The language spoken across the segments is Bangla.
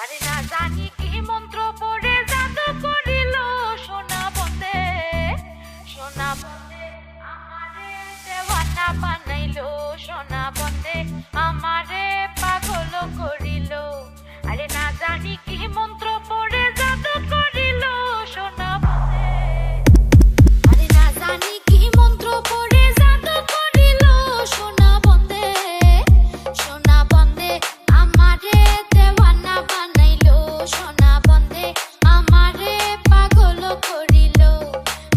আরে না জানি কি মন্ত্র পড়ে জাদু করিল সোনা বন্দে আমারে দেওয়ানা বানাইলো সোনা বন্দে আমারে পাগল করিল। আরে না জানি কি মন্ত্র পড়ে জাদু করিল সোনা বন্দে। আরে না জানি কি মন্ত্র পড়ে জাদু করিল সোনা বন্দে আমারে দেওয়ানা বানাইলো সোনা বন্দে আমারে পাগল করিল।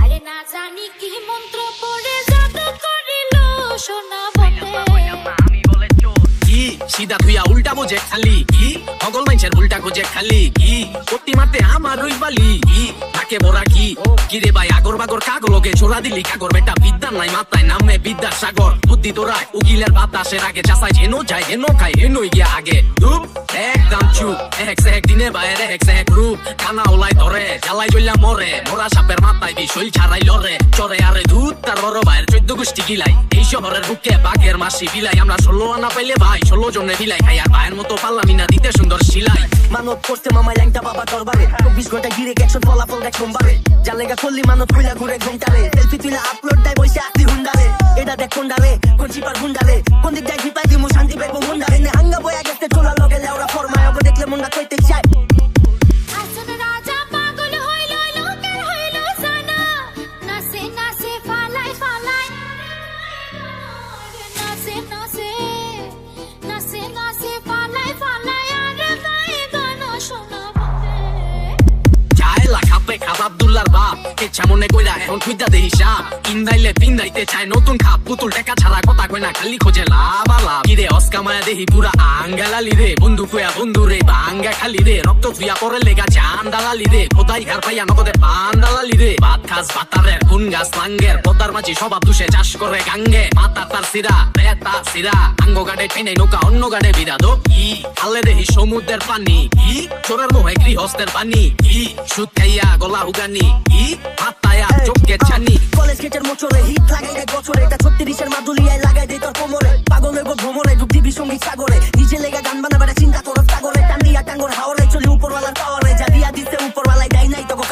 আরে না জানি কি মন্ত্র পড়ে জাদু করিল সোনা বন্দে। কি সিধা তুইয়া উল্টা বোঝে খালি কি সকল মানুষের উল্টা খোঁজে খালি কি প্রতি মাতে আমার রই বালি কি তাকে বড়া কি কিরে ভাই আগর বাগর কাগলকে ছোড়া দিলি কাগর বেটা বিদ্যা নাই মাথায় নামে বিদ্যার সাগর বুদ্ধি তোরায় উকিলের বাতাসের আগে চাষায় হেনো যায় হেনো খাই হেনোই গিয়া আগে ধুপ একদম চুপ এক সে একদিনে বাইরে এক সে এক রূপ কানা ওলাই ধরে জ্বালাই জ্বললা মরে মোরা সাপের মাথায় বিশৈল ছাড়াই লরে চরে আরে ধূত তার বড় ভাইয়ের 14 গোষ্ঠী গিলাই এই শহরের বুকে বাঘের মাসি বিলাই আমরা 16 আনা পাইলে ভাই 16 জনে বিলাই খাই আর ভাইয়ের মতো পাল্লা মিনা দিতে সুন্দর সিলাই মানব করতে মামাই ল্যাংটা বাবা দরবারে 24 ঘন্টা গিরে একশো ফলাফল দেখ সোমবারে জালেগা করলি মানব কইলা ঘুরে ঘন্টারে সেলফি তুইলা আপলোড দেয় বসে আসলি হুন্ডারে এটা দেখ কোনডারে কোন চিপার হুন্ডারে কোন দিক যায় ভিপাই দিমু শান্তি পাইবো মুন্ডারে নে হাঙ্গা বয়া গেছে চোলা লগে লেওরা ফরমায় ওগো দেখলে মুন্ডা কইতে চায়। আসন রাজা পাগল হইল লোকের হইল জানা নাচে নাচে ফালাই ফালাই নাচে নাচে নাচে নাচে ফালাই ফালাই আরে ভাই গান শোনা বন্দে। চায়লা খাপে খাপ আব্দুল্লাহর বাপ ইচ্ছা মনে কইরা এখন খুঁজা দেই হিসাব ইন্দাইলে পিন্দাইতে চায় নতুন খাপ পুতুল টাকা ছাড়া কথা কই না খালি খোঁজে লাভ আলাপ কিরে অস্কামায়া দেহি পুরা আঙ্গালালি রে বন্ধু কয়া বন্ধু রে বাঙ্গা খালি রে রক্ত ধুইয়া পরে লেগা চান দালালি রে খোদাই ঘর পাইয়া নগদে পান দালালি রে ভাত খাস ভাতারের কোন গাছ লাঙ্গের পদার মাঝি স্বভাব দুষে চাষ করে গাঙ্গে মাথা তার সিরা রেতা সিরা আঙ্গ গাড়ে টেনে নৌকা অন্য গাড়ে বিরা দো কি আলে দেহি সমুদ্রের পানি কি চোরের মোহে গৃহস্থের পানি কি সুদ খাইয়া গলা উগানি কি হাতায়া চোখকে ছানি কলেজ গেটের মোচরে হিট লাগাই দেয় বছরে এটা 36 মাদুলিয়ায় লাগাই দেয় তোর কোমরে পাগল হইব ভ্রমরে ডুব দিবি সঙ্গীত সাগরে নিজে লেগা গান বানাবার চিন্তা করো সাগরে টান্দিয়া টাঙ্গর হাওরে চলি উপরওয়ালার পাওয়ারে যা দিয়া দিতে উপরওয়ালায় দেয় নাই তোকে